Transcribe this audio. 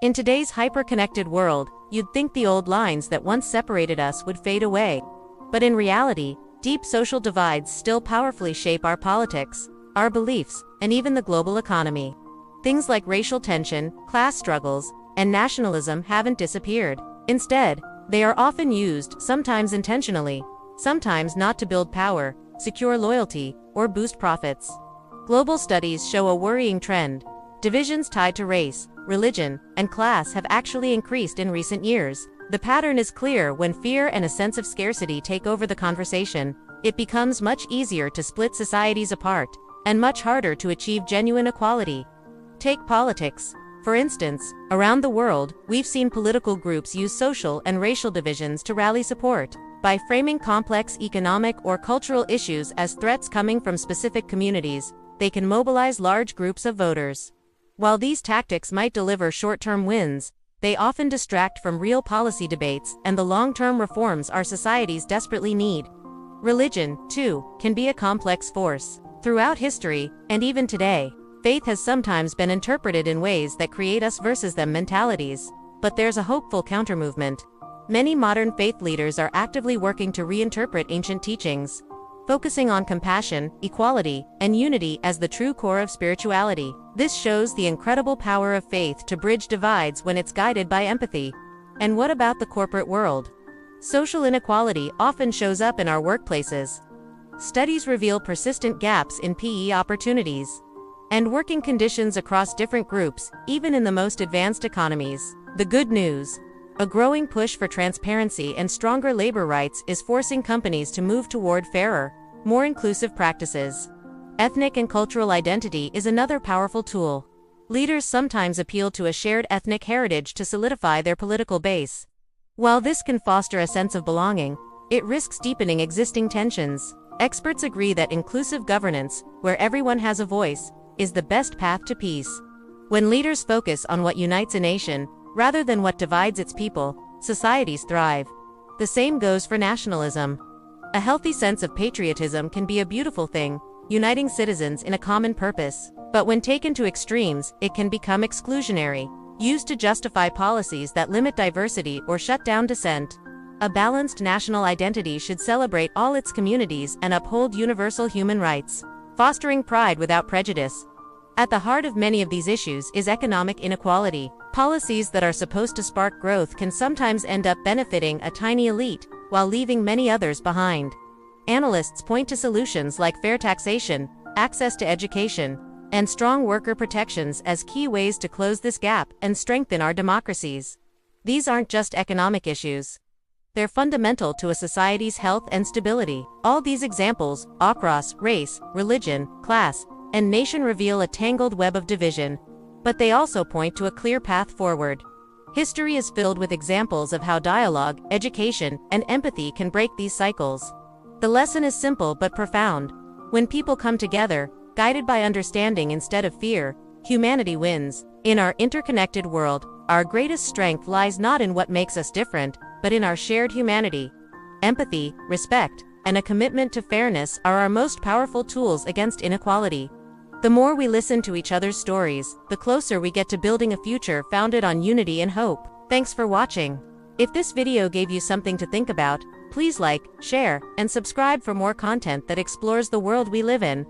In today's hyper-connected world, you'd think the old lines that once separated us would fade away. But in reality, deep social divides still powerfully shape our politics, our beliefs, and even the global economy. Things like racial tension, class struggles, and nationalism haven't disappeared. Instead, they are often used, sometimes intentionally, sometimes not, to build power, secure loyalty, or boost profits. Global studies show a worrying trend. Divisions tied to race, religion, and class have actually increased in recent years. The pattern is clear: when fear and a sense of scarcity take over the conversation, it becomes much easier to split societies apart, and much harder to achieve genuine equality. Take politics. For instance, around the world, we've seen political groups use social and racial divisions to rally support. By framing complex economic or cultural issues as threats coming from specific communities, they can mobilize large groups of voters. While these tactics might deliver short-term wins, they often distract from real policy debates and the long-term reforms our societies desperately need. Religion, too, can be a complex force. Throughout history, and even today, faith has sometimes been interpreted in ways that create us versus them mentalities. But there's a hopeful countermovement. Many modern faith leaders are actively working to reinterpret ancient teachings, focusing on compassion, equality, and unity as the true core of spirituality. This shows the incredible power of faith to bridge divides when it's guided by empathy. And what about the corporate world? Social inequality often shows up in our workplaces. Studies reveal persistent gaps in PE opportunities and working conditions across different groups, even in the most advanced economies. The good news: a growing push for transparency and stronger labor rights is forcing companies to move toward fairer, more inclusive practices. Ethnic and cultural identity is another powerful tool. Leaders sometimes appeal to a shared ethnic heritage to solidify their political base. While this can foster a sense of belonging, it risks deepening existing tensions. Experts agree that inclusive governance, where everyone has a voice, is the best path to peace. When leaders focus on what unites a nation, rather than what divides its people, societies thrive. The same goes for nationalism. A healthy sense of patriotism can be a beautiful thing, uniting citizens in a common purpose. But when taken to extremes, it can become exclusionary, used to justify policies that limit diversity or shut down dissent. A balanced national identity should celebrate all its communities and uphold universal human rights, fostering pride without prejudice. At the heart of many of these issues is economic inequality. Policies that are supposed to spark growth can sometimes end up benefiting a tiny elite, while leaving many others behind. Analysts point to solutions like fair taxation, access to education, and strong worker protections as key ways to close this gap and strengthen our democracies. These aren't just economic issues. They're fundamental to a society's health and stability. All these examples, across race, religion, class, and nation, reveal a tangled web of division, but they also point to a clear path forward. History is filled with examples of how dialogue, education, and empathy can break these cycles. The lesson is simple but profound. When people come together, guided by understanding instead of fear, humanity wins. In our interconnected world, our greatest strength lies not in what makes us different, but in our shared humanity. Empathy, respect, and a commitment to fairness are our most powerful tools against inequality. The more we listen to each other's stories, the closer we get to building a future founded on unity and hope. Thanks for watching. If this video gave you something to think about, please like, share, and subscribe for more content that explores the world we live in.